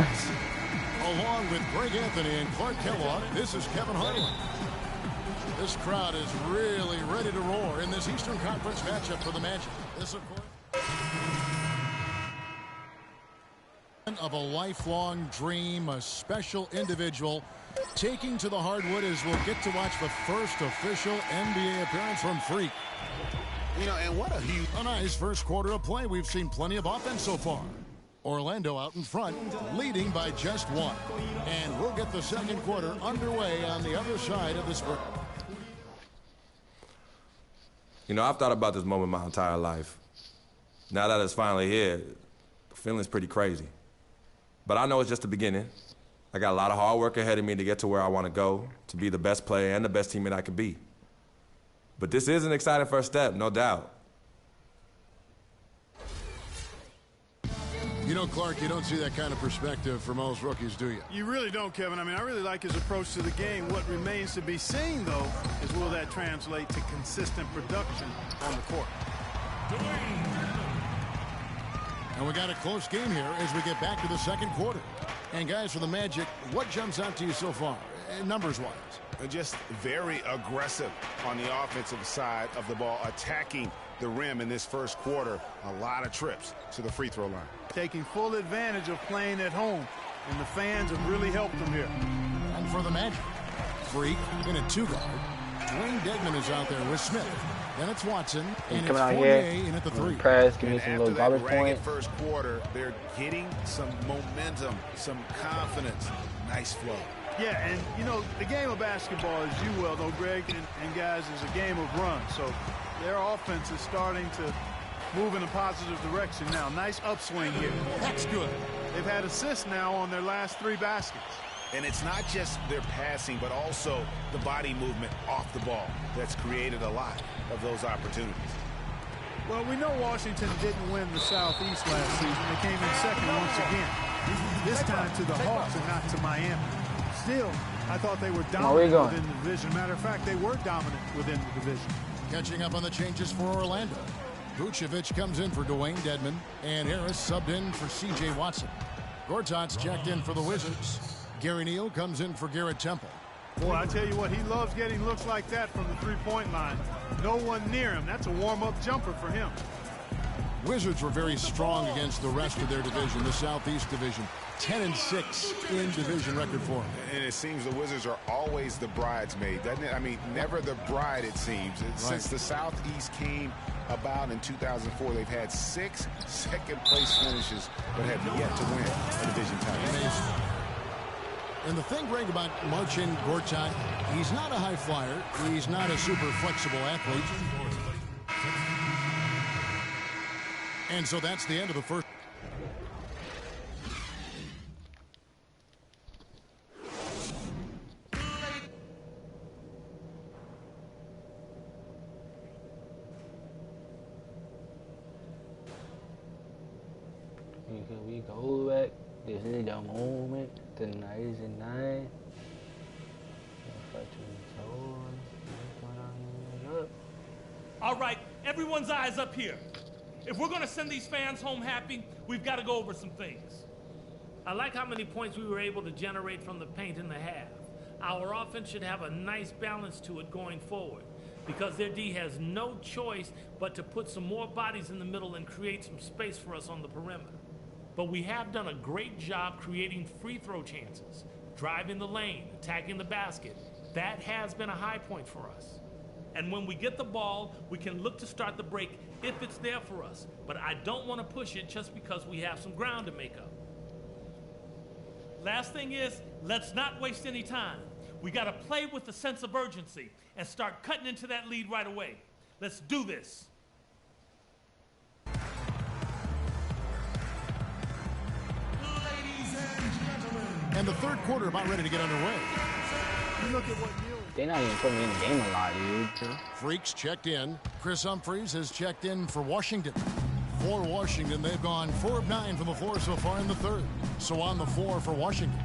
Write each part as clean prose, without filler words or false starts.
Sports. Along with Greg Anthony and Clark Kellogg, this is Kevin Harlan. This crowd is really ready to roar in this Eastern Conference matchup for the Magic. This, of course, of a lifelong dream, a special individual taking to the hardwood as we'll get to watch the first official NBA appearance from Freak. You know, and what a nice first quarter of play. We've seen plenty of offense so far. Orlando out in front, leading by just one. And we'll get the second quarter underway on the other side of this break. You know, I've thought about this moment my entire life. Now that it's finally here, the feeling's pretty crazy. But I know it's just the beginning. I got a lot of hard work ahead of me to get to where I want to go, to be the best player and the best teammate I can be. But this is an exciting first step, no doubt. You know, Clark, you don't see that kind of perspective for most rookies, do you? You really don't, Kevin. I mean, I really like his approach to the game. What remains to be seen, though, is will that translate to consistent production on the court. And we got a close game here as we get back to the second quarter. And guys, for the Magic, what jumps out to you so far, numbers-wise? just very aggressive on the offensive side of the ball, attacking the rim in this first quarter. A lot of trips to the free throw line. Taking full advantage of playing at home, and the fans have really helped them here. And for the Magic, Freak in a two-guard. Dwayne Dedmon is out there with Smith. Then it's Watson, and it's Fournier in at the three. Press, give me some little garbage point. First quarter, they're getting some momentum, some confidence. Nice flow. Yeah, and, you know, the game of basketball, as you well know, Greg, and guys, is a game of runs. So their offense is starting to move in a positive direction now. Nice upswing here. That's good. They've had assists now on their last 3 baskets. And it's not just their passing, but also the body movement off the ball that's created a lot of those opportunities. Well, we know Washington didn't win the Southeast last season. They came in second once again. This time to the Hawks and not to Miami. Still, I thought they were dominant within the division. Matter of fact, they were dominant within the division. Catching up on the changes for Orlando. Vucevic comes in for Dwayne Dedmon, and Harris subbed in for C.J. Watson. Gortat's checked in for the Wizards. Gary Neal comes in for Garrett Temple. Boy, I tell you what, he loves getting looks like that from the three-point line. No one near him. That's a warm-up jumper for him. Wizards were very strong against the rest of their division, the Southeast Division. 10-6 in division record for them. And it seems the Wizards are always the bridesmaid, doesn't it? I mean, never the bride, it seems. Since the Southeast came about in 2004, they've had 6 second-place finishes, but have yet to win a division title. And the thing, Greg, about Marcin Gortat, he's not a high flyer. He's not a super flexible athlete. And so that's the end of the first. We go back. This is the moment. Tonight is the night. All right, everyone's eyes up here. If we're going to send these fans home happy, we've got to go over some things. I like how many points we were able to generate from the paint in the half. Our offense should have a nice balance to it going forward, because their D has no choice but to put some more bodies in the middle and create some space for us on the perimeter. But we have done a great job creating free throw chances, driving the lane, attacking the basket. That has been a high point for us. And when we get the ball, we can look to start the break if it's there for us. But I don't want to push it just because we have some ground to make up. Last thing is, let's not waste any time. We got to play with a sense of urgency and start cutting into that lead right away. Let's do this. And the third quarter about ready to get underway. You look at what they're not even putting me in the game a lot, dude. Freaks checked in. Chris Humphries has checked in for Washington. For Washington, they've gone 4 of 9 from the floor so far in the third. So on the floor for Washington,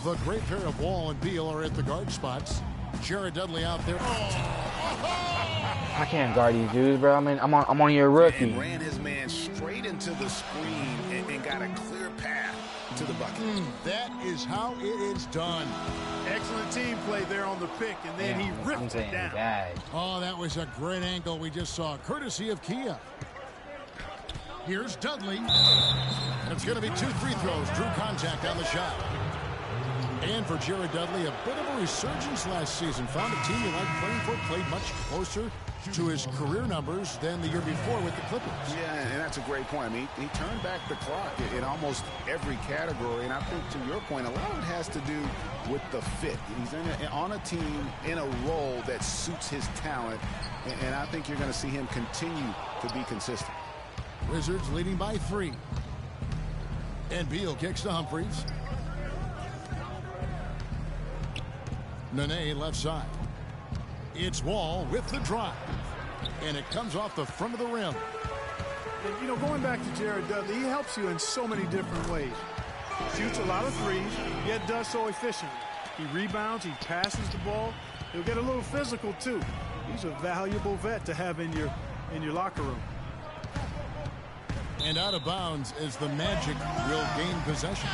the great pair of Wall and Beal are at the guard spots. Jared Dudley out there. I can't guard these dudes, bro. I mean, I'm on your rookie. And ran his man straight into the screen and got a clear path to the bucket. That is how it is done. Excellent team play there on the pick, and then he ripped it down. Oh, that was a great angle we just saw, courtesy of Kia. Here's Dudley. And it's going to be 2 free throws. Drew contact on the shot. And for Jared Dudley, a bit of a resurgence last season. Found a team he liked playing for, played much closer to his career numbers than the year before with the Clippers. Yeah, and that's a great point. I mean, he turned back the clock in almost every category, and I think to your point, a lot of it has to do with the fit. He's on a team in a role that suits his talent, and I think you're going to see him continue to be consistent. Wizards leading by 3. And Beal kicks to Humphries. Nene left side. It's Wall with the drive. And it comes off the front of the rim. And, you know, going back to Jared Dudley, he helps you in so many different ways. Shoots a lot of threes, yet does so efficiently. He rebounds, he passes the ball. He'll get a little physical, too. He's a valuable vet to have in your locker room. And out of bounds as the Magic will gain possession.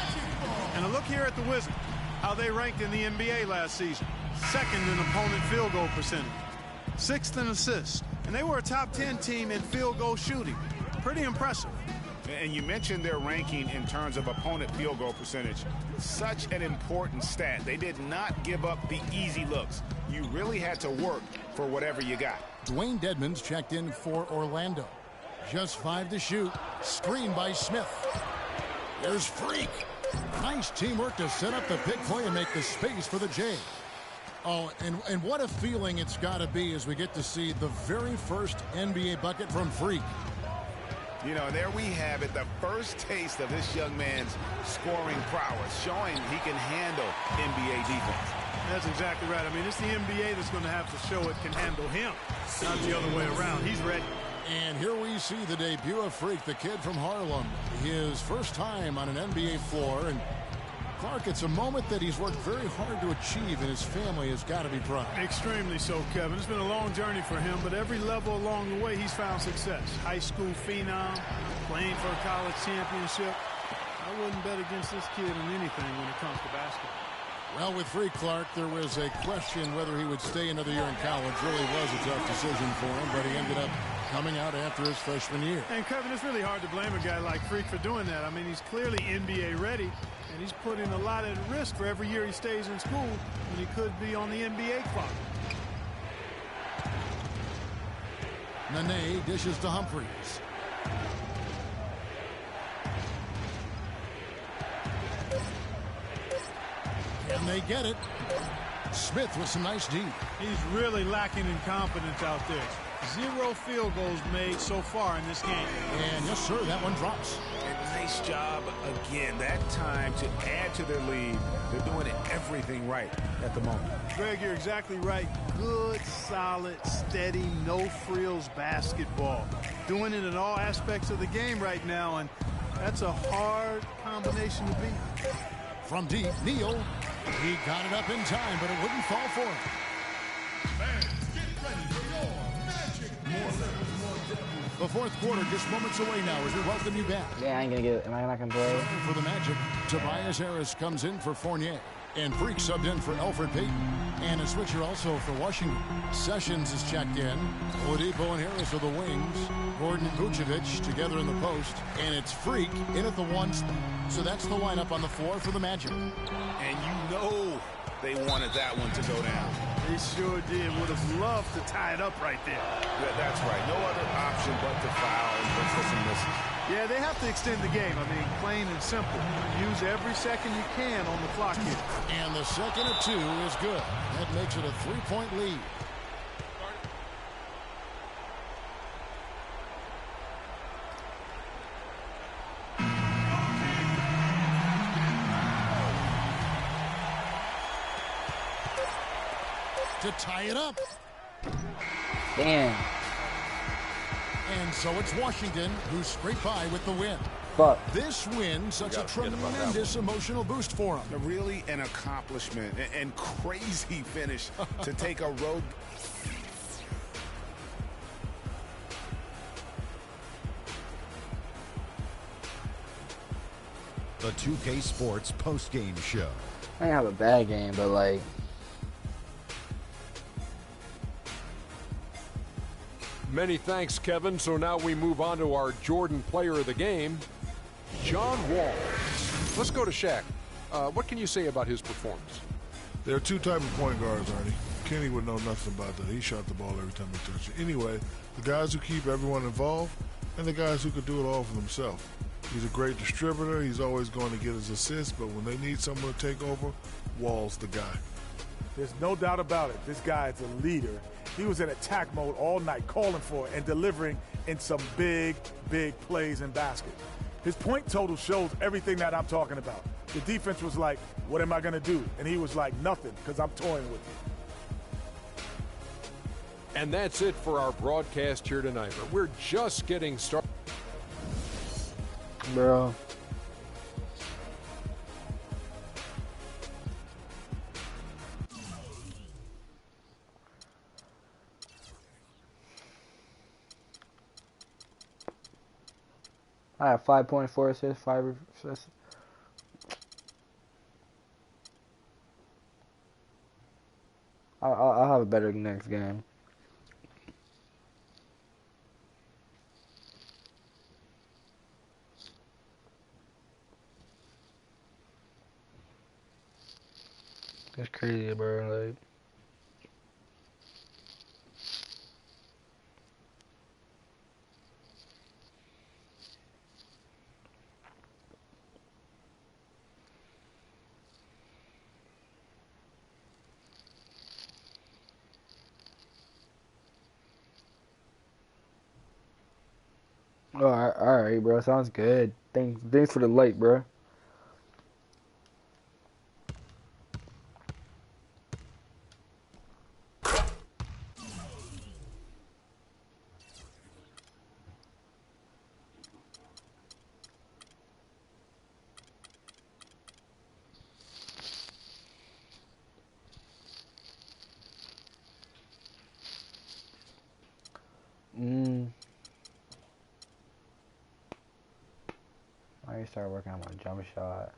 And a look here at the Wizards, how they ranked in the NBA last season. 2nd in opponent field goal percentage. 6th in assists. And they were a top 10 team in field goal shooting. Pretty impressive. And you mentioned their ranking in terms of opponent field goal percentage. Such an important stat. They did not give up the easy looks. You really had to work for whatever you got. Dwayne Dedmon's checked in for Orlando. Just 5 to shoot. Screen by Smith. There's Freak. Nice teamwork to set up the pick play and make the space for the J. Oh, and what a feeling it's got to be as we get to see the very first NBA bucket from Freak. You know, there we have it, the first taste of this young man's scoring prowess, showing he can handle NBA defense. That's exactly right. I mean, it's the NBA that's going to have to show it can handle him, not the other way around. He's ready. And here we see the debut of Freak, the kid from Harlem. His first time on an NBA floor. And Clark, it's a moment that he's worked very hard to achieve, and his family has got to be proud. Extremely so, Kevin. It's been a long journey for him, but every level along the way, he's found success. High school phenom, playing for a college championship. I wouldn't bet against this kid in anything when it comes to basketball. Well, with Freak, Clark, there was a question whether he would stay another year in college. Really was a tough decision for him, but he ended up coming out after his freshman year. And, Kevin, it's really hard to blame a guy like Freak for doing that. I mean, he's clearly NBA ready, and he's putting a lot at risk for every year he stays in school when he could be on the NBA clock. Nene dishes to Humphries. And they get it. Smith with some nice D. He's really lacking in confidence out there. 0 field goals made so far in this game. And yes, sir, that one drops. And nice job again. That time to add to their lead. They're doing everything right at the moment. Greg, you're exactly right. Good, solid, steady, no-frills basketball. Doing it in all aspects of the game right now, and that's a hard combination to beat. From deep, Neal. He got it up in time, but it wouldn't fall for him. Fans, get ready for your Magic More Levels, More Devils. The fourth quarter just moments away now as we welcome you back. Yeah, I ain't gonna get. Am I not gonna play? For the Magic, Tobias Harris comes in for Fournier. And Freak subbed in for Elfrid Payton. And a switcher also for Washington. Sessions is checked in. Oladipo and Harris are the wings. Gordon and Vucevic together in the post. And it's Freak in at the 1 spot. So that's the lineup on the floor for the Magic. And you know they wanted that one to go down. They sure did. Would have loved to tie it up right there. Yeah, that's right. No other option but to foul and look for some misses. Yeah, they have to extend the game. I mean, plain and simple. Use every second you can on the clock here. And the second of 2 is good. That makes it a 3-point lead. To tie it up. Damn. And so it's Washington who scraped by with the win. Fuck. This win such a tremendous emotional boost for him. Really an accomplishment and crazy finish to take a road. the 2K Sports post-game show. I didn't have a bad game, but like. Many thanks, Kevin. So now we move on to our Jordan player of the game, John Wall. Let's go to Shaq. What can you say about his performance? There are two types of point guards, Arnie. Kenny would know nothing about that. He shot the ball every time he touched it. Anyway, the guys who keep everyone involved and the guys who could do it all for themselves. He's a great distributor. He's always going to get his assists, but when they need someone to take over, Wall's the guy. There's no doubt about it. This guy is a leader. He was in attack mode all night, calling for it and delivering in some big, big plays in basket. His point total shows everything that I'm talking about. The defense was like, what am I going to do? And he was like, nothing, because I'm toying with you. And that's it for our broadcast here tonight. But we're just getting started. Bro. I have 5.4 assists, 5 assists. I'll have a better next game. That's crazy, bro. Like. All right, bro. Sounds good. Thanks for the light, bro. I need to start working on my jump shot.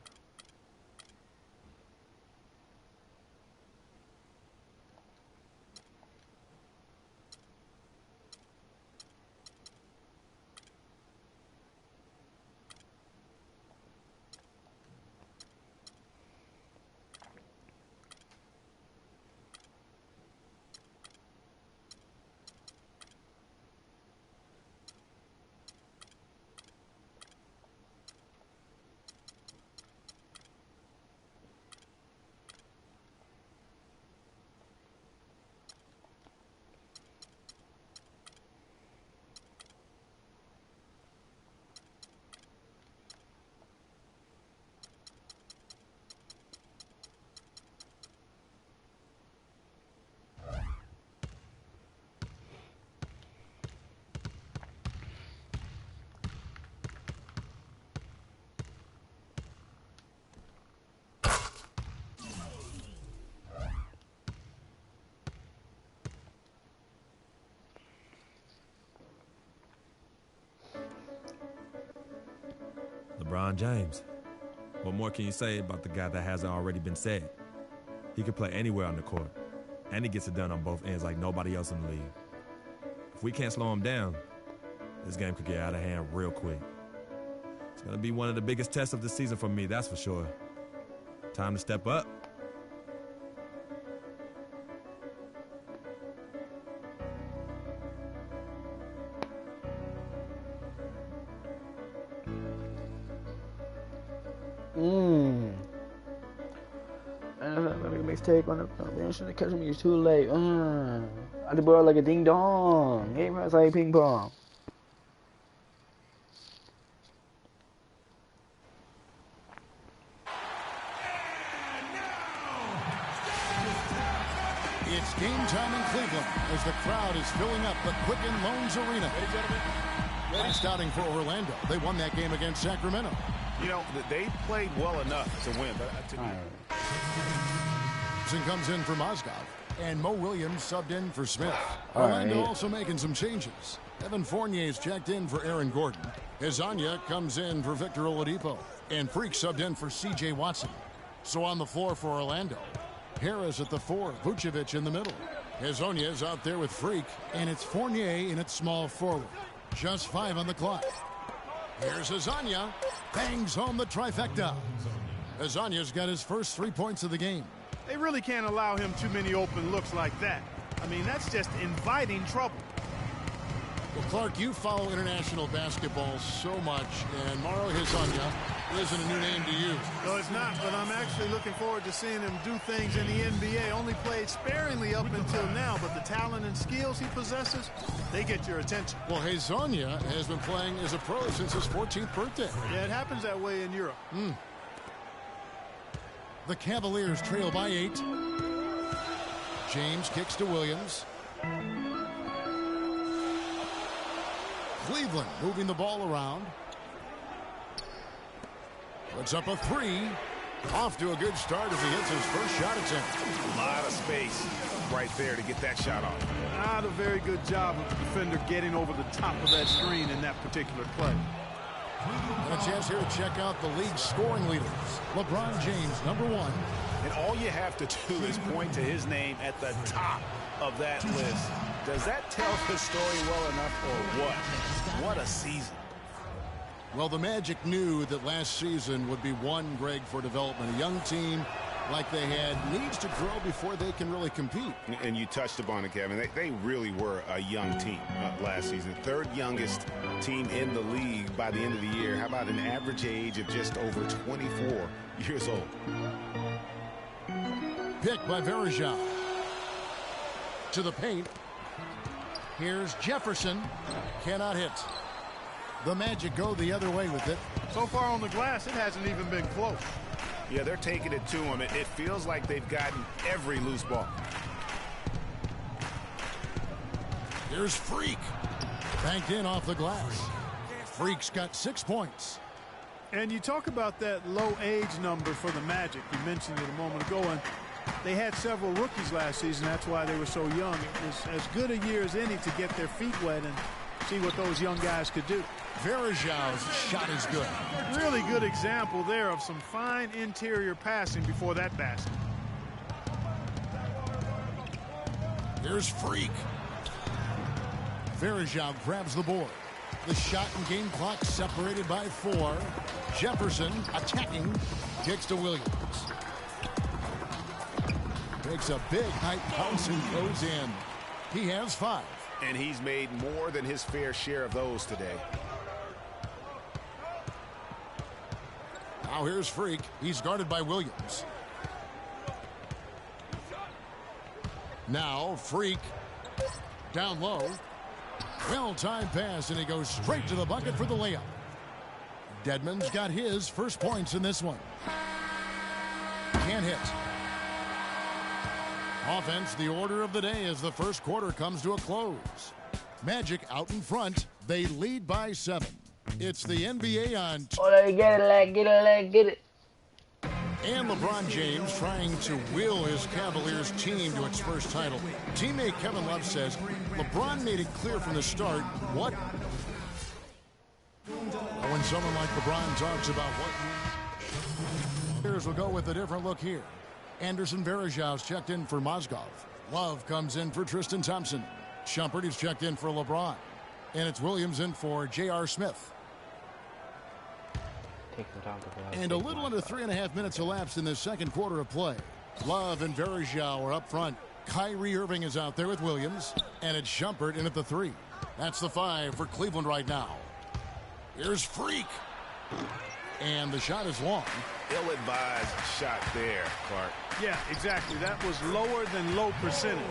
LeBron James. What more can you say about the guy that hasn't already been said? He can play anywhere on the court, and he gets it done on both ends like nobody else in the league. If we can't slow him down, this game could get out of hand real quick. It's going to be one of the biggest tests of the season for me, that's for sure. Time to step up. Mixtape on the man should have catch me too late. I did ball like a ding dong. Game runs like ping pong. It's game time in Cleveland as the crowd is filling up the Quicken Loans Arena. Hey, gentlemen. Last outing for Orlando. They won that game against Sacramento. You know, they played well enough to win, but to me. Comes in for Mozgov, and Mo Williams subbed in for Smith. Orlando also making some changes. Evan Fournier's checked in for Aaron Gordon. Hezonja comes in for Victor Oladipo. And Freak subbed in for C.J. Watson. So on the floor for Orlando, Harris at the 4, Vucevic in the middle. Hezonja is out there with Freak, and it's Fournier in its small forward. Just 5 on the clock. Here's Hezonja. Bangs home the trifecta. Hezonja's got his first 3 points of the game. They really can't allow him too many open looks like that. I mean, that's just inviting trouble. Well, Clark, you follow international basketball so much, and Mauro Hezonja isn't a new name to you. No, it's not, but I'm actually looking forward to seeing him do things in the NBA. Only played sparingly up until now, but the talent and skills he possesses, they get your attention. Well, Hezonja has been playing as a pro since his 14th birthday. Yeah, it happens that way in Europe. The Cavaliers trail by 8. James kicks to Williams. Cleveland moving the ball around. Puts up a 3. Off to a good start as he hits his first shot attempt. A lot of space right there to get that shot off. Not a very good job of the defender getting over the top of that screen in that particular play. And a chance here to check out the league's scoring leaders. LeBron James, number 1. And all you have to do is point to his name at the top of that list. Does that tell his story well enough or what? What a season. Well, the Magic knew that last season would be one, Greg, for development. A young team like they had needs to grow before they can really compete. And you touched upon it, Kevin. They really were a young team last season. 3rd youngest team in the league by the end of the year. How about an average age of just over 24 years old? Pick by Varejao. To the paint. Here's Jefferson. Cannot hit. The Magic go the other way with it. So far on the glass, it hasn't even been close. Yeah, they're taking it to him. It feels like they've gotten every loose ball. Here's Freak. Banked in off the glass. Freak's got 6 points. And you talk about that low age number for the Magic. You mentioned it a moment ago, and they had several rookies last season. That's why they were so young. It was as good a year as any to get their feet wet and see what those young guys could do. Verejao's shot is good. Really good example there of some fine interior passing before that basket. Here's Freak. Varejao grabs the board. The shot and game clock separated by 4. Jefferson attacking. Kicks to Williams. Makes a big height bounce and goes in. He has 5. And he's made more than his fair share of those today. Now here's Freak. He's guarded by Williams. Now Freak. Down low. Well-timed pass, and he goes straight to the bucket for the layup. Dedmon's got his first points in this one. Can't hit. Offense, the order of the day as the first quarter comes to a close. Magic out in front. They lead by 7. It's the NBA on... Oh, let me get it, get it. And LeBron James trying to will his Cavaliers team to its first title. Teammate Kevin Love says LeBron made it clear from the start what... When someone like LeBron talks about what... Players will go with a different look here. Anderson Varejao's checked in for Mozgov. Love comes in for Tristan Thompson. Shumpert is checked in for LeBron. And it's Williams in for J.R. Smith. And a little under 3.5 minutes elapsed in the second quarter of play. Love and Varejao are up front. Kyrie Irving is out there with Williams. And it's Shumpert in at the 3. That's the 5 for Cleveland right now. Here's Freak. And the shot is long. Ill-advised shot there, Clark. Yeah, exactly. That was lower than low percentage.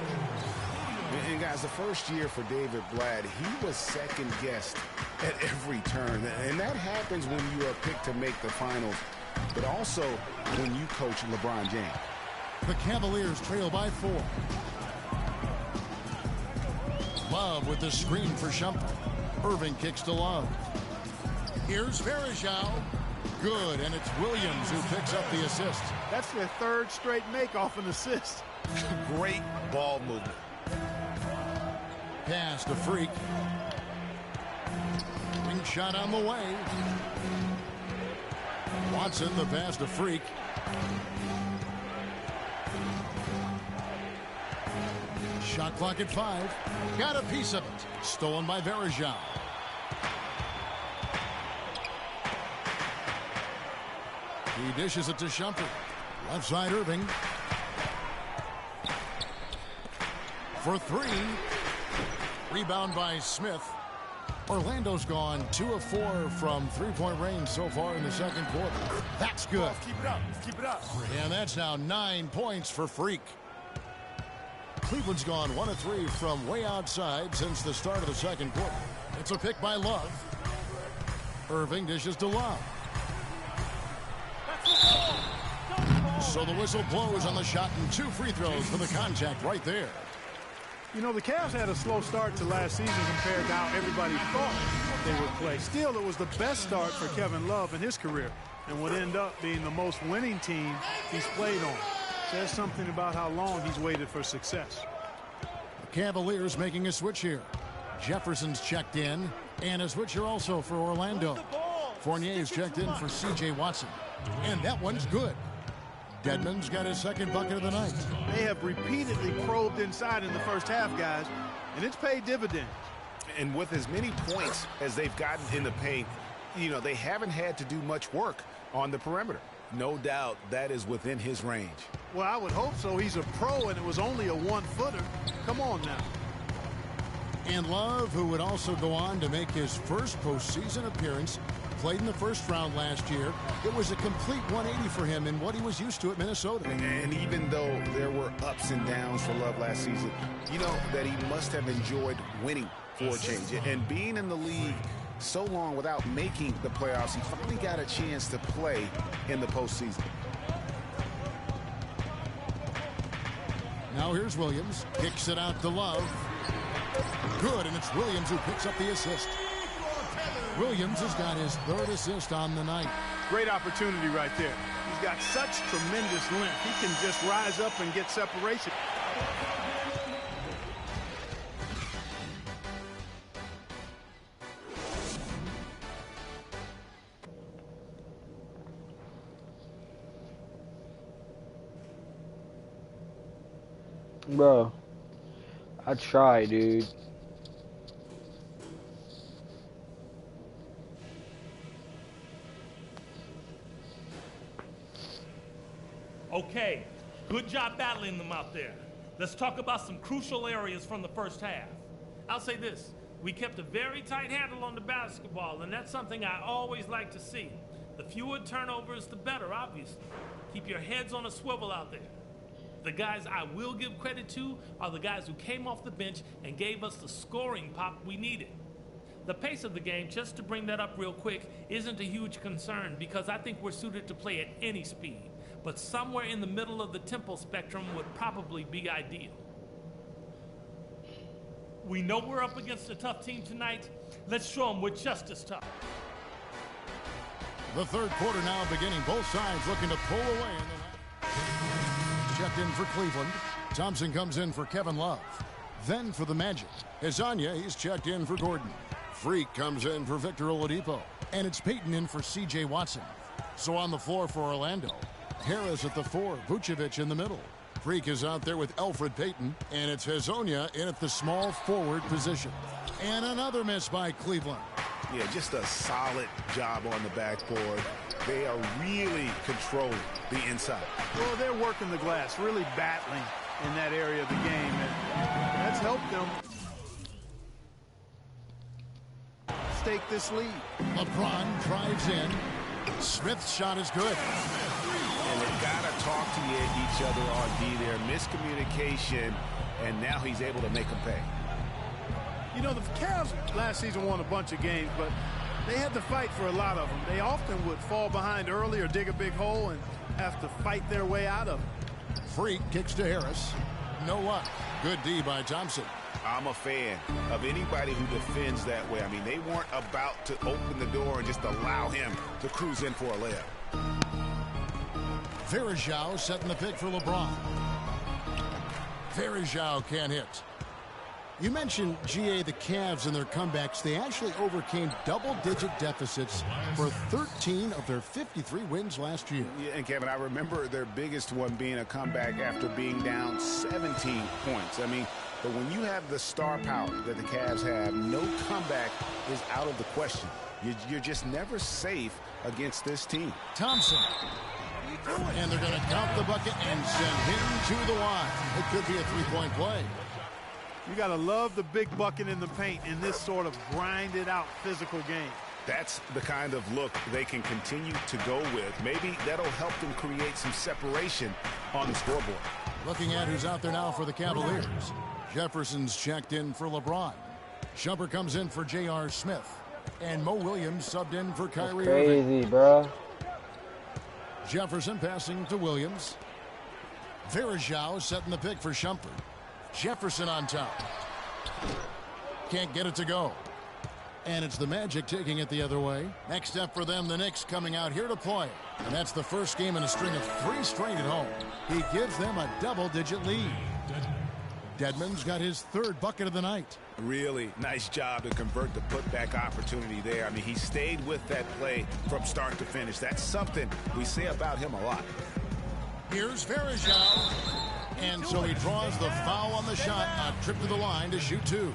And guys, the first year for David Blatt, he was second-guessed at every turn. And that happens when you are picked to make the finals, but also when you coach LeBron James. The Cavaliers trail by 4. Love with the screen for Shumpert. Irving kicks to Love. Here's Varejao. Good, and it's Williams who picks up the assist. That's their 3rd straight make off an assist. Great ball movement. Pass to Freak. Ring shot on the way. Watson, the pass to Freak. Shot clock at 5. Got a piece of it. Stolen by Varejao. He dishes it to Shumpert. Left side Irving. For 3. Rebound by Smith. Orlando's gone 2 of 4 from three-point range so far in the second quarter. That's good. Keep it up. Keep it up. And that's now 9 points for Freak. Cleveland's gone 1 of 3 from way outside since the start of the second quarter. It's a pick by Love. Irving dishes to Love. So the whistle blows on the shot and 2 free throws for the contact right there. You know, the Cavs had a slow start to last season compared to how everybody thought they would play. Still, it was the best start for Kevin Love in his career and would end up being the most winning team he's played on. Says something about how long he's waited for success. The Cavaliers making a switch here. Jefferson's checked in, and a switch here also for Orlando. Fournier's checked in for C.J. Watson, and that one's good. Dedmon's got his second bucket of the night. They have repeatedly probed inside in the first half, guys, and it's paid dividends. And with as many points as they've gotten in the paint, you know, they haven't had to do much work on the perimeter. No doubt that is within his range. Well, I would hope so. He's a pro, and it was only a 1-footer. Come on now. And Love, who would also go on to make his first postseason appearance, played in the first round last year. It was a complete 180 for him in what he was used to at Minnesota. And even though there were ups and downs for Love last season, you know that he must have enjoyed winning for a change. And being in the league so long without making the playoffs, he finally got a chance to play in the postseason. Now here's Williams. Kicks it out to Love. Good, and it's Williams who picks up the assist. Williams has got his 3rd assist on the night. Great opportunity right there. He's got such tremendous length. He can just rise up and get separation. Bro, I try, dude. Okay, good job battling them out there. Let's talk about some crucial areas from the first half. I'll say this, we kept a very tight handle on the basketball, and that's something I always like to see. The fewer turnovers, the better, obviously. Keep your heads on a swivel out there. The guys I will give credit to are the guys who came off the bench and gave us the scoring pop we needed. The pace of the game, just to bring that up real quick, isn't a huge concern because I think we're suited to play at any speed. But somewhere in the middle of the tempo spectrum would probably be ideal. We know we're up against a tough team tonight. Let's show them we're just as tough. The third quarter now beginning. Both sides looking to pull away. Checked in for Cleveland. Thompson comes in for Kevin Love. Then for the Magic. Hezonja, he's checked in for Gordon. Freak comes in for Victor Oladipo. And it's Payton in for C.J. Watson. So on the floor for Orlando, Harris at the 4, Vucevic in the middle. Freak is out there with Elfrid Payton, and it's Hezonja in at the small forward position. And another miss by Cleveland. Yeah, just a solid job on the backboard. They are really controlling the inside. Well, they're working the glass, really battling in that area of the game, and that's helped them stake this lead. LeBron drives in. Smith's shot is good. And they've got to talk to each other on D there. Miscommunication, and now he's able to make them pay. You know, the Cavs last season won a bunch of games, but they had to fight for a lot of them. They often would fall behind early or dig a big hole and have to fight their way out of it. Freak kicks to Harris. No luck. Good D by Thompson. I'm a fan of anybody who defends that way. I mean, they weren't about to open the door and just allow him to cruise in for a layup. Varejao setting the pick for LeBron. Varejao can't hit. You mentioned, GA, the Cavs and their comebacks. They actually overcame double-digit deficits for 13 of their 53 wins last year. Yeah, and Kevin, I remember their biggest one being a comeback after being down 17 points. I mean, but when you have the star power that the Cavs have, no comeback is out of the question. You're just never safe against this team. Thompson. And they're going to count the bucket and send him to the line. It could be a three-point play. You got to love the big bucket in the paint in this sort of grinded-out physical game. That's the kind of look they can continue to go with. Maybe that'll help them create some separation on the scoreboard. Looking at who's out there now for the Cavaliers. Jefferson's checked in for LeBron. Shumpert comes in for J.R. Smith. And Mo Williams subbed in for Kyrie Irving. Crazy, bro. Jefferson passing to Williams. Varejao setting the pick for Shumpert. Jefferson on top. Can't get it to go. And it's the Magic taking it the other way. Next step for them, the Knicks coming out here to play. And that's the first game in a string of 3 straight at home. He gives them a double-digit lead. Dedmon's got his 3rd bucket of the night. Really nice job to convert the putback opportunity there. I mean, he stayed with that play from start to finish. That's something we say about him a lot. Here's Varejao. And so he draws the foul on the shot. A trip to the line to shoot 2.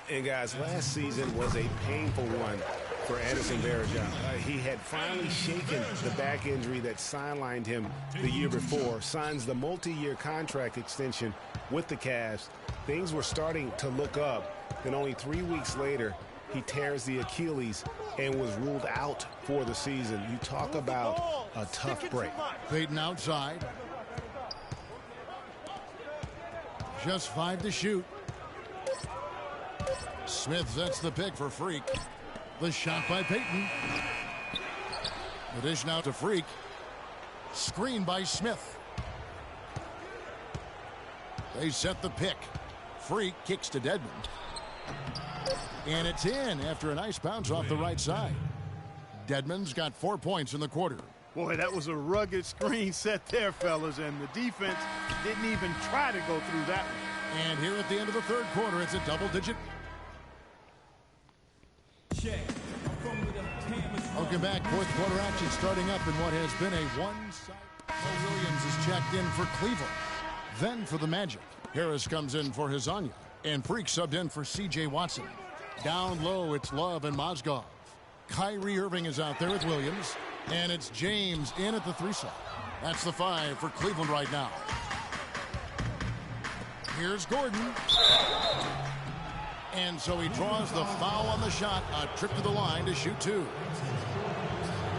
And guys, last season was a painful one for Anderson Varejao. He had finally shaken the back injury that sidelined him the year before. Signs the multi-year contract extension with the Cavs. Things were starting to look up. Then only 3 weeks later, he tears the Achilles and was ruled out for the season. You talk about a tough break. Payton outside. Just 5 to shoot. Smith sets the pick for Freak. The shot by Payton. The dish now to Freak. Screen by Smith. They set the pick. Freak kicks to Dedmon. And it's in after a nice bounce off the right side. Dedmon's got 4 points in the quarter. Boy, that was a rugged screen set there, fellas, and the defense didn't even try to go through that one. And here at the end of the 3rd quarter, it's a double-digit. Welcome back. 4th quarter action starting up in what has been a one-sided. Mo Williams is checked in for Cleveland. Then for the Magic. Harris comes in for Hezonja. And Freak subbed in for C.J. Watson. Down low, it's Love and Mozgov. Kyrie Irving is out there with Williams. And it's James in at the 3 slot. That's the 5 for Cleveland right now. Here's Gordon. And so he draws the foul on the shot. A trip to the line to shoot 2.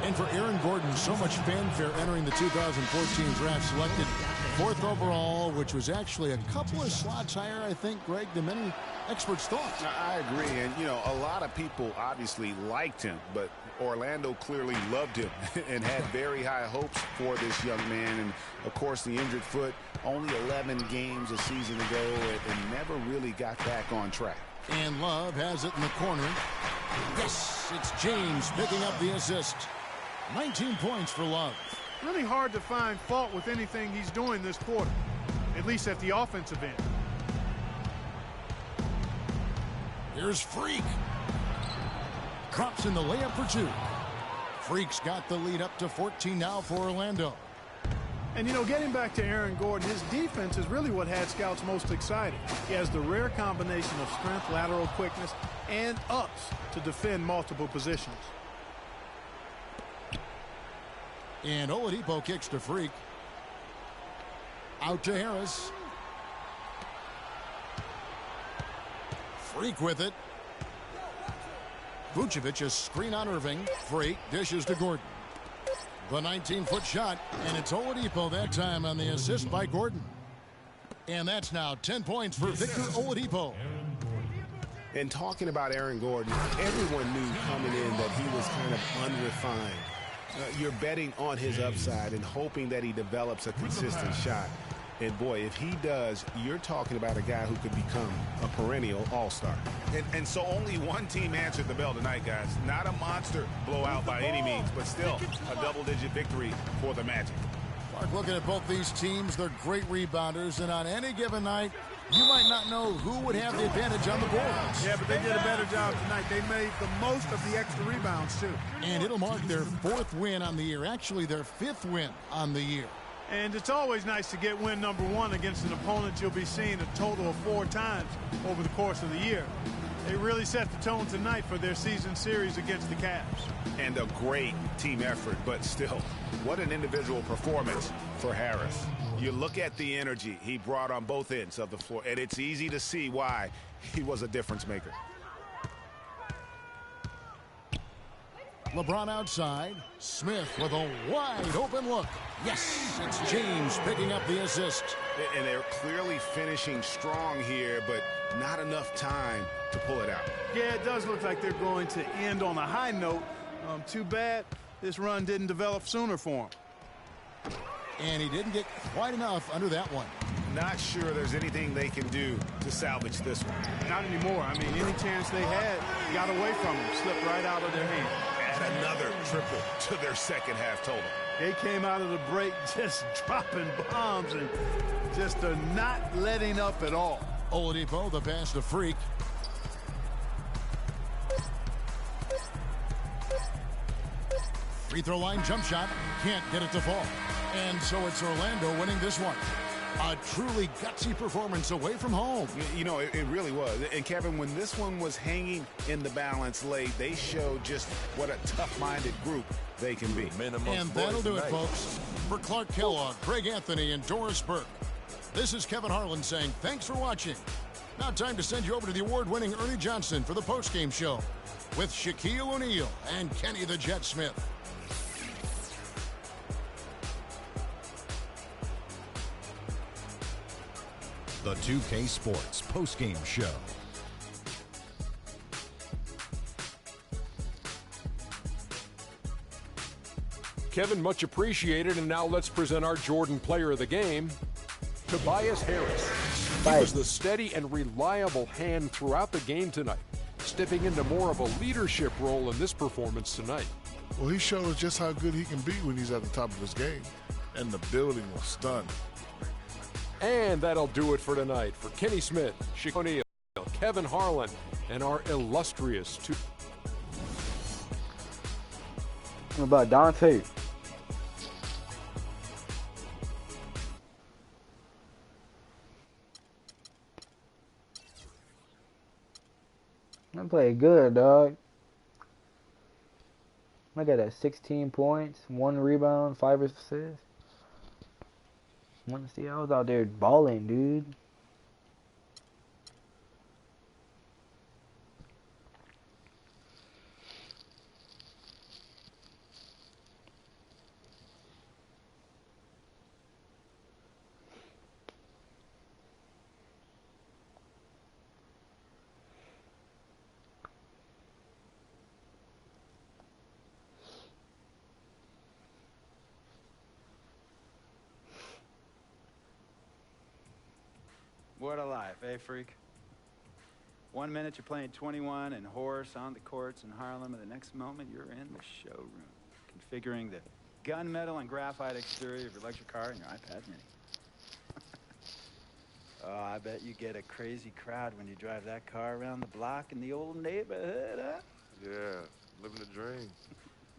And for Aaron Gordon, so much fanfare entering the 2014 draft, selected 4th overall, which was actually a couple of slots higher, I think, Greg, than many experts thought. I agree. And, you know, a lot of people obviously liked him, but Orlando clearly loved him and had very high hopes for this young man. And, of course, the injured foot, only 11 games a season ago, and never really got back on track. And Love has it in the corner. Yes, it's James picking up the assist. 19 points for Love. Really hard to find fault with anything he's doing this quarter, at least at the offensive end. Here's Freak. Drops in the layup for 2. Freak's got the lead up to 14 now for Orlando. And, you know, getting back to Aaron Gordon, his defense is really what had scouts most excited. He has the rare combination of strength, lateral quickness, and ups to defend multiple positions. And Oladipo kicks to Freak. Out to Harris. Freak with it. Vucevic a screen on Irving. Freak dishes to Gordon. The 19-foot shot, and it's Oladipo that time on the assist by Gordon. And that's now 10 points for Victor Oladipo. And talking about Aaron Gordon, everyone knew coming in that he was kind of unrefined. You're betting on his upside and hoping that he develops a consistent shot. And, boy, if he does, you're talking about a guy who could become a perennial all-star. And so only one team answered the bell tonight, guys. Not a monster blowout by any means, but still a double-digit victory for the Magic. Mark, looking at both these teams, they're great rebounders, and on any given night, you might not know who would have the advantage on the boards. Yeah, but they did a better job tonight. They made the most of the extra rebounds, too. And it'll mark their 4th win on the year. Actually, their 5th win on the year. And it's always nice to get win number 1 against an opponent you'll be seeing a total of 4 times over the course of the year. They really set the tone tonight for their season series against the Cavs. And a great team effort, but still, what an individual performance for Harris. You look at the energy he brought on both ends of the floor, and it's easy to see why he was a difference maker. LeBron outside. Smith with a wide open look. Yes, it's James picking up the assist. And they're clearly finishing strong here, but not enough time to pull it out. Yeah, it does look like they're going to end on a high note. Too bad this run didn't develop sooner for him. And he didn't get quite enough under that one. Not sure there's anything they can do to salvage this one. Not anymore. I mean, any chance they had got away from them, slipped right out of their hand. Add another triple to their second half total. They came out of the break just dropping bombs and just not letting up at all. Oladipo, the pass to Freak. Free throw line jump shot. Can't get it to fall. And so it's Orlando winning this one. A truly gutsy performance away from home. You know, it really was. And, Kevin, when this one was hanging in the balance late, they showed just what a tough-minded group they can be. And that'll do it, folks. For Clark Kellogg, Greg Anthony, and Doris Burke, this is Kevin Harlan saying thanks for watching. Now time to send you over to the award-winning Ernie Johnson for the postgame show with Shaquille O'Neal and Kenny the Jet Smith. The 2K Sports postgame show. Kevin, much appreciated. And now let's present our Jordan player of the game, Tobias Harris. He was the steady and reliable hand throughout the game tonight, stepping into more of a leadership role in this performance tonight. Well, he showed us just how good he can be when he's at the top of his game. And the building was stunned. And that'll do it for tonight. For Kenny Smith, Shaquille O'Neal, Kevin Harlan, and our illustrious two. What about Dante? I played good, dog. Look at that, 16 points, 1 rebound, 5 assists. Want to see I was out there balling, dude. What a life, eh, Freak? 1 minute you're playing 21 and horse on the courts in Harlem, and the next moment you're in the showroom, configuring the gunmetal and graphite exterior of your electric car and your iPad Mini. Oh, I bet you get a crazy crowd when you drive that car around the block in the old neighborhood, huh? Yeah, living the dream.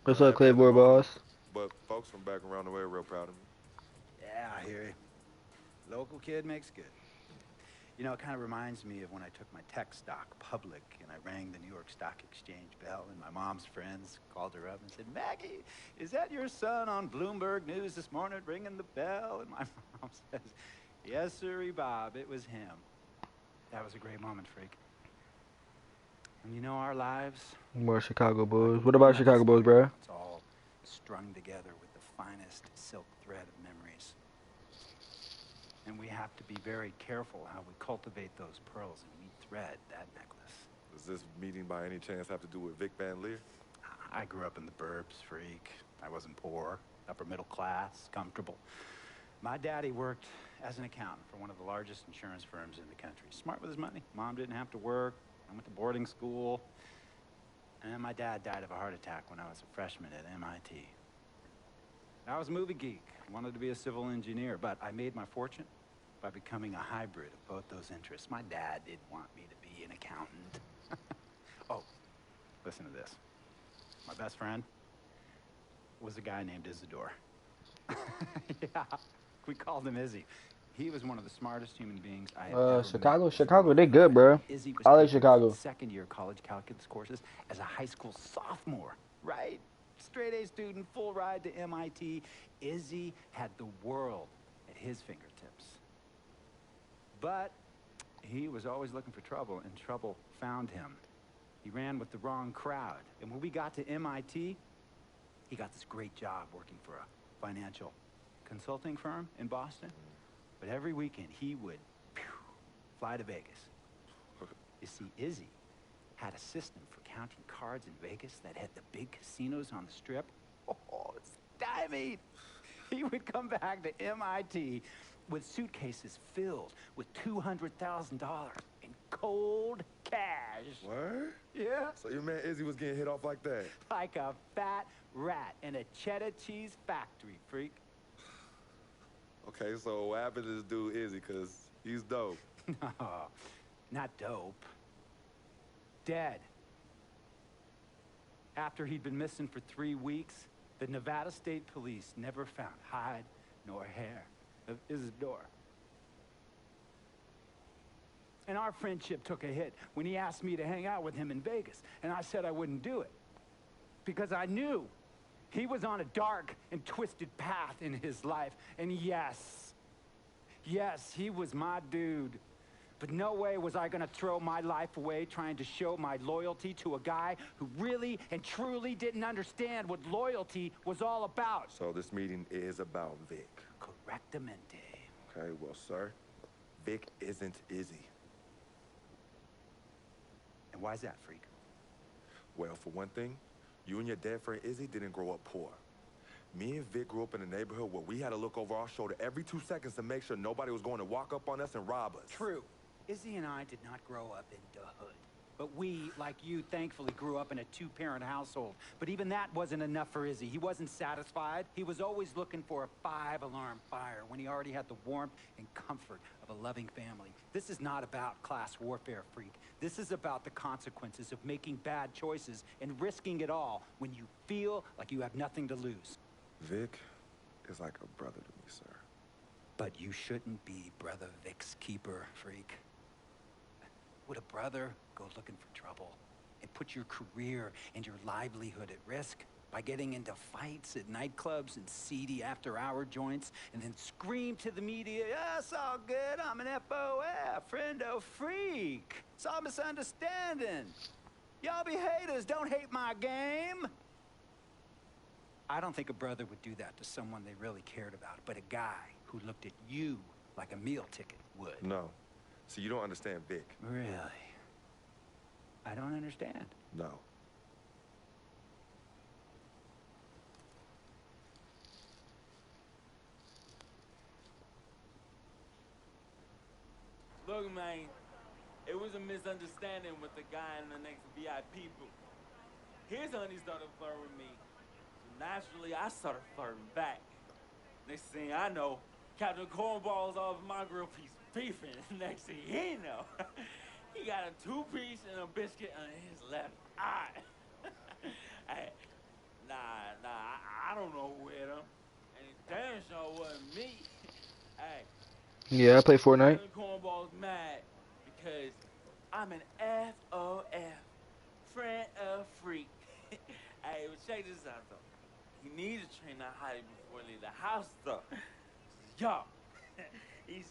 What's up, Claymore boss? But folks from back around the way are real proud of me. Yeah, I hear you. Local kid makes good. You know, it kind of reminds me of when I took my tech stock public and I rang the New York Stock Exchange bell, and my mom's friends called her up and said, "Maggie, is that your son on Bloomberg News this morning ringing the bell?" And my mom says, "Yes, sirree, Bob, it was him." That was a great moment, Freak. And you know, our lives... More Chicago Bulls. What about Chicago Bulls, bro? It's all strung together with the finest silk thread of memories. And we have to be very careful how we cultivate those pearls and we thread that necklace. Does this meeting by any chance have to do with Vic Van Leer? I grew up in the burbs, Freak. I wasn't poor, upper middle class, comfortable. My daddy worked as an accountant for one of the largest insurance firms in the country. Smart with his money. Mom didn't have to work. I went to boarding school. And then my dad died of a heart attack when I was a freshman at MIT. I was a movie geek. Wanted to be a civil engineer, but I made my fortune by becoming a hybrid of both those interests. My dad didn't want me to be an accountant. Oh, listen to this. My best friend was a guy named Isidore. Yeah, we called him Izzy. He was one of the smartest human beings I have ever met. Chicago, they good, bro. I like Chicago. Second-year college calculus courses as a high school sophomore, right? Straight-A student, full ride to MIT. Izzy had the world at his fingertips. But he was always looking for trouble, and trouble found him. He ran with the wrong crowd. And when we got to MIT, he got this great job working for a financial consulting firm in Boston. But every weekend, he would fly to Vegas. You see, Izzy had a system for counting cards in Vegas that had the big casinos on the Strip. Oh, it's stymied. He would come back to MIT with suitcases filled with $200,000 in cold cash. What? Yeah. So your man Izzy was getting hit off like that? Like a fat rat in a cheddar cheese factory, freak. Okay, so what happened to this dude Izzy? Because he's dope. No, not dope. Dead. After he'd been missing for 3 weeks, the Nevada State Police never found hide nor hair of Isidore. And our friendship took a hit when he asked me to hang out with him in Vegas, and I said I wouldn't do it. Because I knew he was on a dark and twisted path in his life. And yes, he was my dude. But no way was I gonna throw my life away trying to show my loyalty to a guy who really and truly didn't understand what loyalty was all about. So this meeting is about Vic. Correctamente. Okay, well, sir, Vic isn't Izzy. And why's that, freak? Well, for one thing, you and your dead friend Izzy didn't grow up poor. Me and Vic grew up in a neighborhood where we had to look over our shoulder every 2 seconds to make sure nobody was going to walk up on us and rob us. True. Izzy and I did not grow up in the hood. But we, like you, thankfully grew up in a 2-parent household. But even that wasn't enough for Izzy. He wasn't satisfied. He was always looking for a 5-alarm fire when he already had the warmth and comfort of a loving family. This is not about class warfare, freak. This is about the consequences of making bad choices and risking it all when you feel like you have nothing to lose. Vic is like a brother to me, sir. But you shouldn't be Brother Vic's keeper, freak. Would a brother go looking for trouble and put your career and your livelihood at risk by getting into fights at nightclubs and seedy after-hour joints and then scream to the media, "Yeah, it's all good, I'm an FOF, friendo freak. It's all misunderstanding. Y'all be haters, don't hate my game." I don't think a brother would do that to someone they really cared about, but a guy who looked at you like a meal ticket would. No. So you don't understand Vic. Really? I don't understand. No. Look, man, it was a misunderstanding with the guy in the next VIP booth. His honey started flirting with me. So naturally, I started flirting back. Next thing I know, Captain Cornball's off my grill piece beefing. Next thing he know, he got a 2-piece and a biscuit on his left eye. Hey, I don't know who hit him. And it damn sure wasn't me. Hey. Yeah, I play Fortnite. Cornball's mad because I'm an FOF, friend of freak. Hey, but check this out though. He needs to train that hottie before he leave the house though. Yo, he's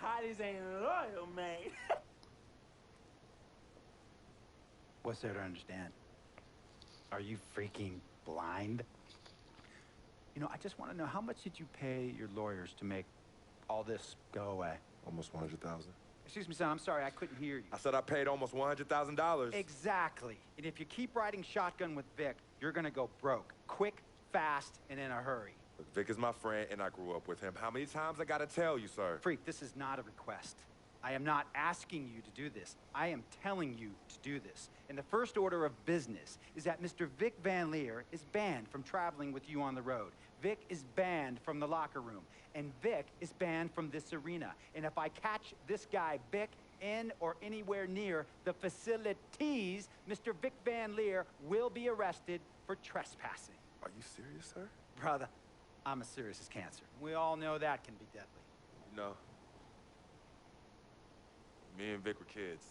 hotties ain't loyal, man. What's there to understand? Are you freaking blind? You know, I just want to know, how much did you pay your lawyers to make all this go away? Almost $100,000. Excuse me, son, I'm sorry, I couldn't hear you. I said I paid almost $100,000. Exactly. And if you keep riding shotgun with Vic, you're gonna go broke. Quick, fast, and in a hurry. But Vic is my friend, and I grew up with him. How many times I gotta tell you, sir? Freak, this is not a request. I am not asking you to do this. I am telling you to do this. And the first order of business is that Mr. Vic Van Leer is banned from traveling with you on the road. Vic is banned from the locker room, and Vic is banned from this arena. And if I catch this guy, Vic, in or anywhere near the facilities, Mr. Vic Van Leer will be arrested for trespassing. Are you serious, sir? Brother, I'm as serious as cancer. We all know that can be deadly. You know, me and Vic were kids,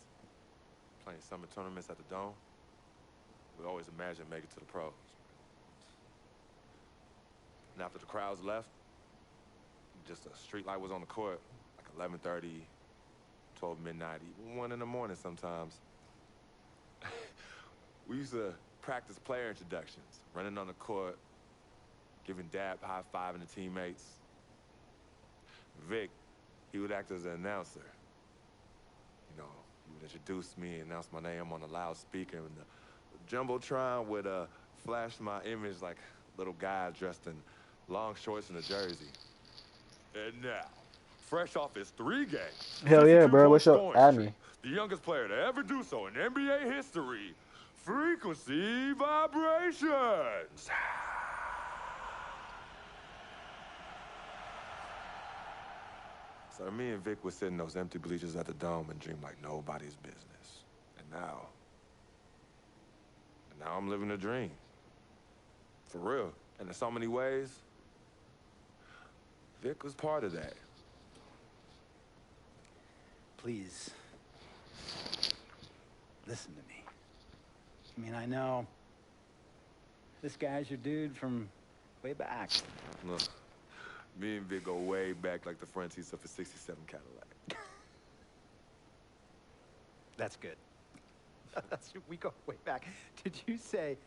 playing summer tournaments at the Dome. We always imagined making it to the pros. And after the crowds left, just a street light was on the court, like 11:30, 12 midnight, even 1 in the morning sometimes. We used to practice player introductions, running on the court, giving dab, high-fiving the teammates. Vic, he would act as an announcer. You know, he would introduce me, announce my name on the loudspeaker, and the Jumbotron would flash my image like little guy dressed in long shorts and a jersey. And now, fresh off his 3 games. Hell yeah, bro. What's up? Add me. The youngest player to ever do so in NBA history, Frequency Vibrations. So me and Vic would sit in those empty bleachers at the Dome and dream like nobody's business. And now I'm living a dream. For real. And in so many ways, Vic was part of that. Please, listen to me. I mean, I know this guy's your dude from way back. Look, me and Vic go way back like the front seats of a '67 Cadillac. That's good. We go way back. Did you say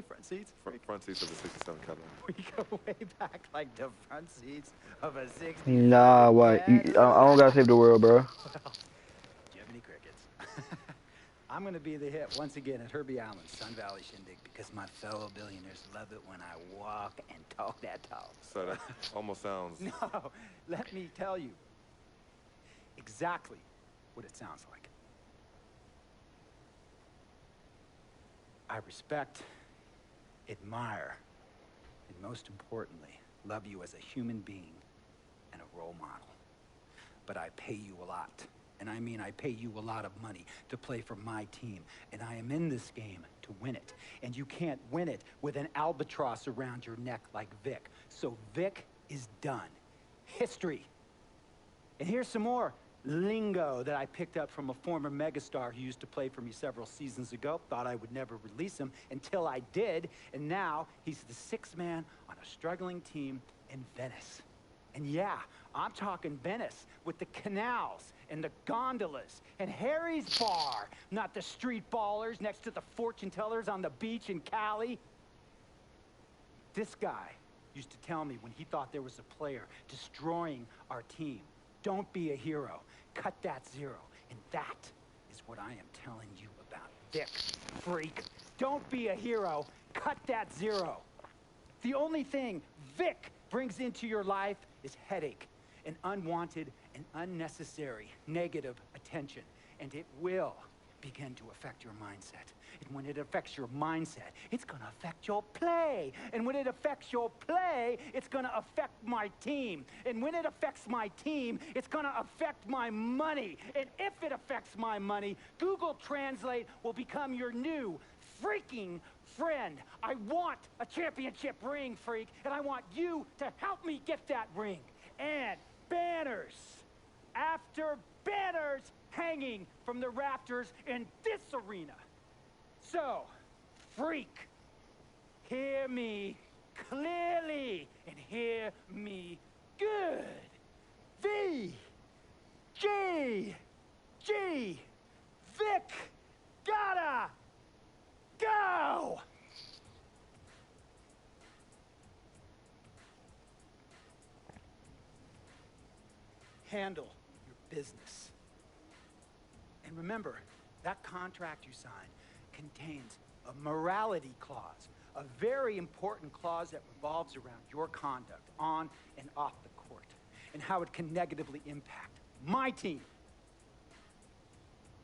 front seats? Front seats of a '67 Cadillac. We go way back like the front seats of a '67. Nah, what? I don't gotta save the world, bro. Well, Jiminy Crickets. I'm gonna be the hit once again at Herbie Allen's Sun Valley Shindig because my fellow billionaires love it when I walk and talk that talk. So that almost sounds... No, let me tell you exactly what it sounds like. I respect, admire, and most importantly, love you as a human being and a role model. But I pay you a lot. And I mean I pay you a lot of money to play for my team. And I am in this game to win it. And you can't win it with an albatross around your neck like Vic. So Vic is done. History. And here's some more lingo that I picked up from a former megastar who used to play for me several seasons ago. Thought I would never release him until I did. And now he's the 6th man on a struggling team in Venice. And yeah, I'm talking Venice with the canals and the gondolas and Harry's bar, not the street ballers next to the fortune tellers on the beach in Cali. This guy used to tell me when he thought there was a player destroying our team, don't be a hero, cut that 0. And that is what I am telling you about Vic, freak. Don't be a hero, cut that 0. The only thing Vic brings into your life is headache and unwanted and unnecessary negative attention. And it will begin to affect your mindset. And when it affects your mindset, it's going to affect your play. And when it affects your play, it's going to affect my team. And when it affects my team, it's going to affect my money. And if it affects my money, Google Translate will become your new freaking friend. I want a championship ring, freak, and I want you to help me get that ring. And banners after banners hanging from the rafters in this arena. So, freak, hear me clearly and hear me good. V, G, Vic, gotta go! Handle your business. And remember, that contract you signed contains a morality clause, a very important clause that revolves around your conduct on and off the court, and how it can negatively impact my team.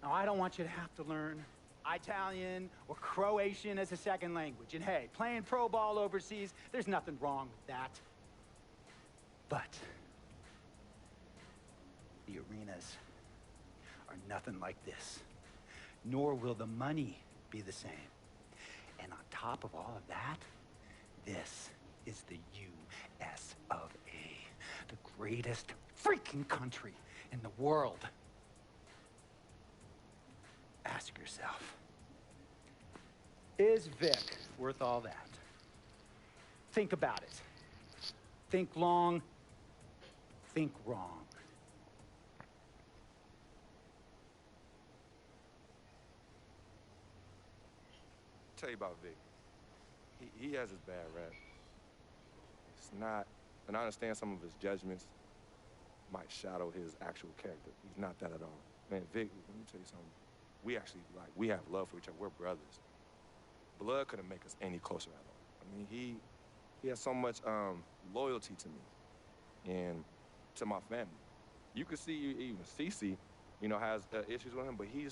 Now, I don't want you to have to learn Italian or Croatian as a second language. And hey, playing pro ball overseas, there's nothing wrong with that. But the arenas are nothing like this. Nor will the money be the same. And on top of all of that, this is the U.S. of A. The greatest freaking country in the world. Ask yourself, is Vic worth all that? Think about it. Think long, think wrong. I'll tell you about Vic. He has his bad rap. It's not, and I understand some of his judgments might shadow his actual character. He's not that at all. Man, Vic, let me tell you something. We have love for each other. We're brothers. Blood couldn't make us any closer at all. I mean, he has so much loyalty to me and to my family. You could see even Cece, you know, has issues with him, but he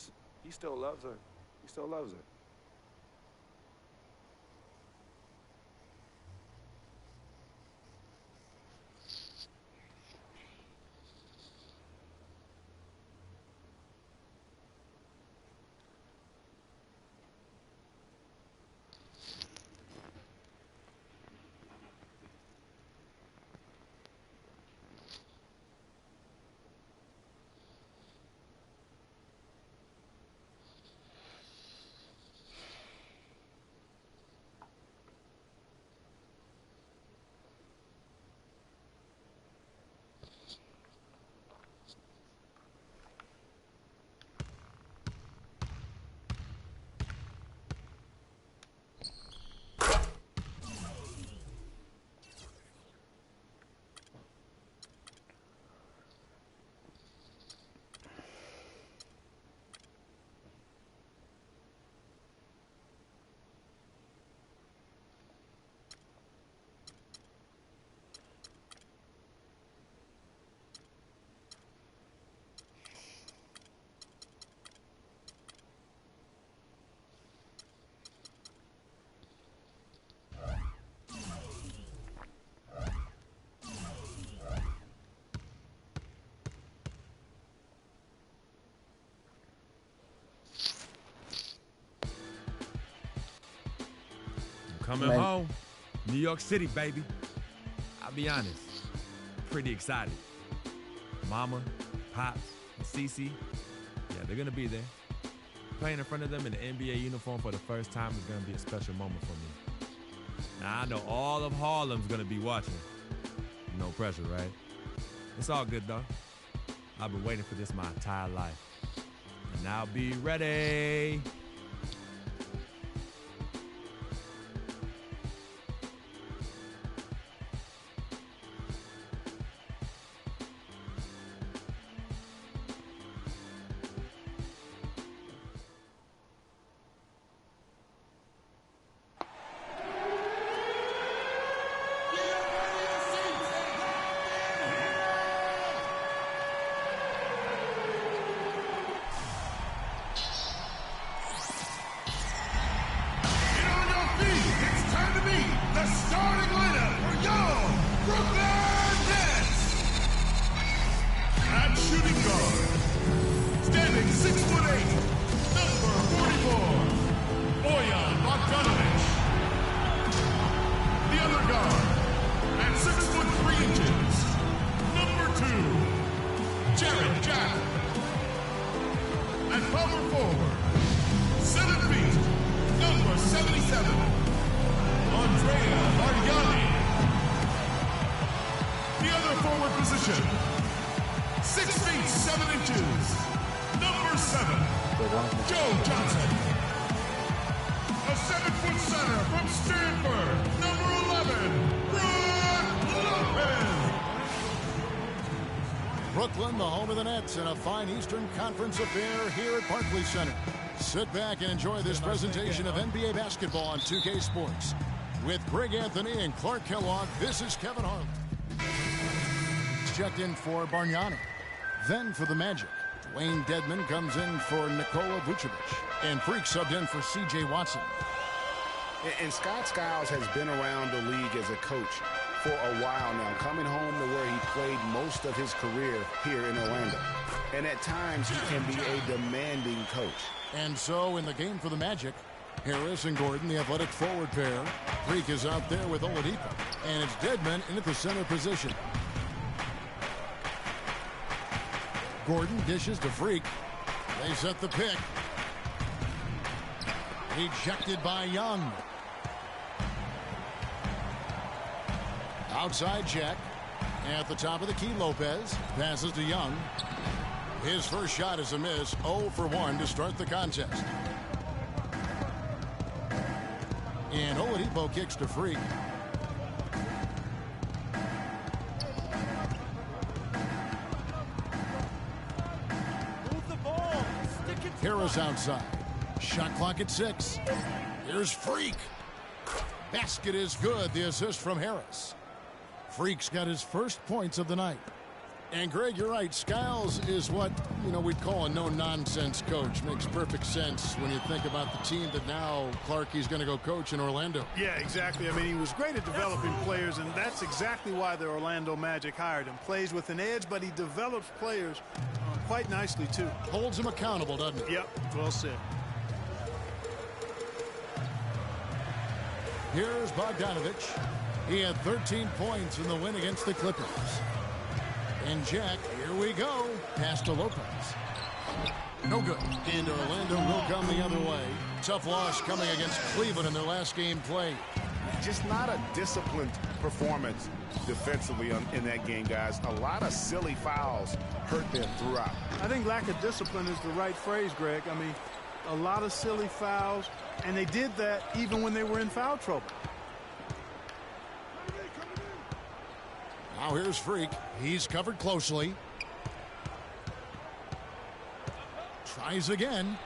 still loves her. He still loves her. Coming home, New York City, baby. I'll be honest, pretty excited. Mama, Pops, and Cece, yeah, they're gonna be there. Playing in front of them in the NBA uniform for the first time is gonna be a special moment for me. Now, I know all of Harlem's gonna be watching. No pressure, right? It's all good, though. I've been waiting for this my entire life. And I'll be ready. Brooklyn, the home of the Nets, in a fine Eastern Conference affair here at Barclays Center. Sit back and enjoy this presentation of NBA basketball on 2K Sports. With Greg Anthony and Clark Kellogg, this is Kevin Harlan. Checked in for Bargnani. Then for the Magic, Wayne Dedmon comes in for Nikola Vucevic. And Freak subbed in for C.J. Watson. And Scott Skiles has been around the league as a coach for a while now, coming home to where he played most of his career here in Orlando. And at times, he can be a demanding coach. And so in the game for the Magic, Harris and Gordon, the athletic forward pair. Freak is out there with Oladipo. And it's Dedmon in at the center position. Gordon dishes to Freak. They set the pick. Rejected by Young. Outside check. At the top of the key, Lopez passes to Young. His first shot is a miss. 0 for 1 to start the contest. And Oladipo kicks to Freak. Move the ball. Stick it to Harris outside. Shot clock at 6. Here's Freak. Basket is good. The assist from Harris. Freak's got his first points of the night. And Greg, you're right. Skiles is what, we'd call a no-nonsense coach. Makes perfect sense when you think about the team that now Clarkie's going to go coach in Orlando. Yeah, exactly. I mean, he was great at developing players, and that's exactly why the Orlando Magic hired him. Plays with an edge, but he develops players quite nicely, too. Holds him accountable, doesn't he? Yep, well said. Here's Bogdanovich. He had 13 points in the win against the Clippers. And Jack, here we go. Pass to Lopez. No good. And Orlando will come the other way. Tough loss coming against Cleveland in their last game played. Just not a disciplined performance defensively in that game, guys. A lot of silly fouls hurt them throughout. I think lack of discipline is the right phrase, Greg. I mean, a lot of silly fouls, and they did that even when they were in foul trouble. Now here's Freak. He's covered closely. Tries again.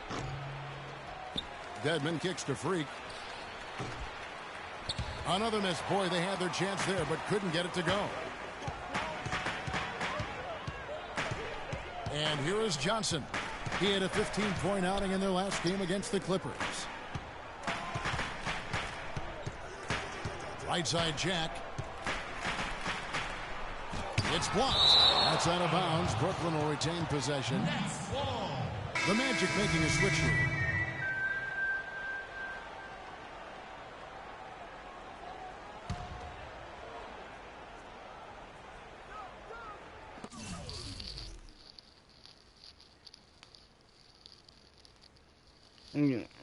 Dedmon kicks to Freak. Another miss. Boy, they had their chance there, but couldn't get it to go. And here is Johnson. He had a 15-point outing in their last game against the Clippers. Right side Jack. It's blocked. That's out of bounds. Brooklyn will retain possession. The Magic making a switch here.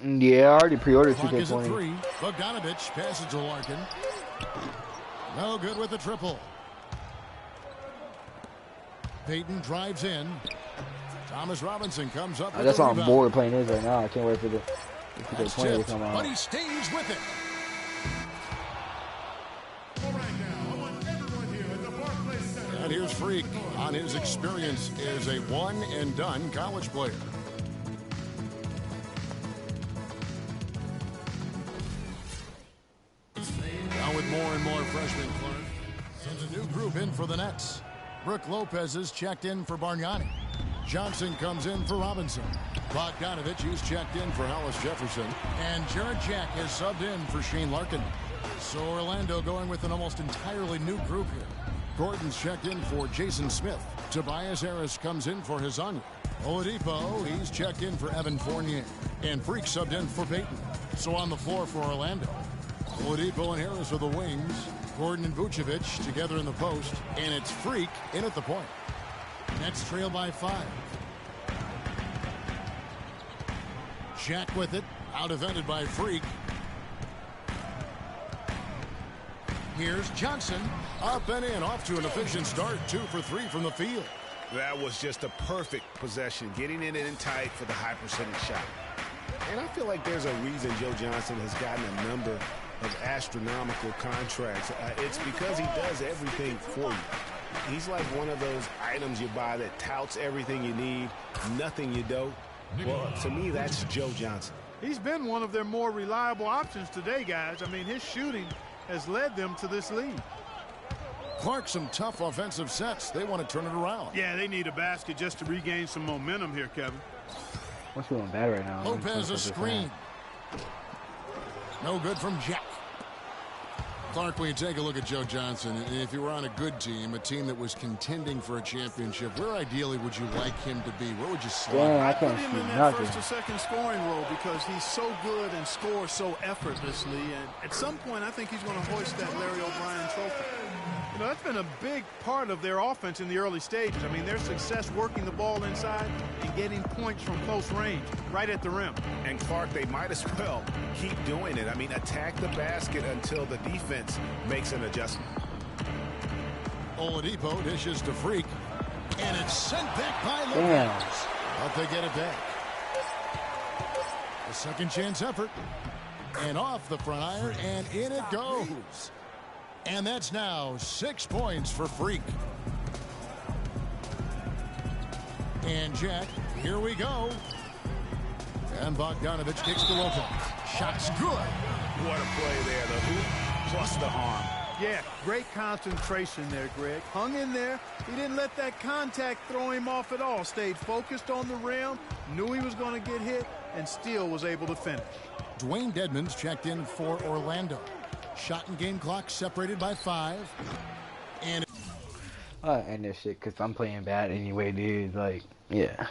Yeah, I already pre-ordered 2K20. Bogdanovich passes to Larkin. No good with the triple. Peyton drives in. Thomas Robinson comes up with that's the why I'm rebound. bored playing this right now. I can't wait for the 2K20 to come out. But he stays with it. And here's Freak on his experience as a one-and-done college player. Now with more and more freshmen, Clark sends a new group in for the Nets. Brook Lopez is checked in for Bargnani. Johnson comes in for Robinson. Bogdanovich is checked in for Hollis Jefferson. And Jared Jack is subbed in for Shane Larkin. So Orlando going with an almost entirely new group here. Gordon's checked in for Jason Smith. Tobias Harris comes in for Hezonja. Oladipo, he's checked in for Evan Fournier. And Freak subbed in for Peyton. So on the floor for Orlando, Oladipo and Harris are the wings. Gordon and Vucevic together in the post. And it's Freak in at the point. Nets trail by 5. Jack with it. Out-evented by Freak. Here's Johnson. Up and in. Off to an efficient start. 2 for 3 from the field. That was just a perfect possession. Getting it in tight for the high percentage shot. And I feel like there's a reason Joe Johnson has gotten a number of astronomical contracts. It's because he does everything for you. He's like one of those items you buy that touts everything you need, nothing you don't. Well, to me, that's Joe Johnson. He's been one of their more reliable options today, guys. I mean, his shooting has led them to this lead. Clark, some tough offensive sets. They want to turn it around. Yeah, they need a basket just to regain some momentum here, Kevin. What's feeling bad right now? Lopez a screen. No good from Jack. Clark, when you take a look at Joe Johnson, if you were on a good team, a team that was contending for a championship, where ideally would you like him to be? Where would you slot him? I put him in that first or second scoring role because he's so good and scores so effortlessly. And at some point, I think he's going to hoist that Larry O'Brien trophy. You know, that's been a big part of their offense in the early stages. I mean, their success working the ball inside and getting points from close range, right at the rim. And Clark, they might as well keep doing it. I mean, attack the basket until the defense makes an adjustment. Oladipo dishes to Freak, and it's sent back by Lopez. But they get it back. A second chance effort, and off the front iron, and in it goes. And that's now 6 points for Freak. And Jack, here we go. And Bogdanovich kicks to Lopez. Shot's good. What a play there. The hoop plus the arm. Yeah, great concentration there, Greg. Hung in there. He didn't let that contact throw him off at all. Stayed focused on the rim, knew he was going to get hit, and still was able to finish. Dwayne Dedmon's checked in for Orlando. Shot and game clock separated by 5. And I'll end this shit because I'm playing bad anyway, dude. Like, yeah.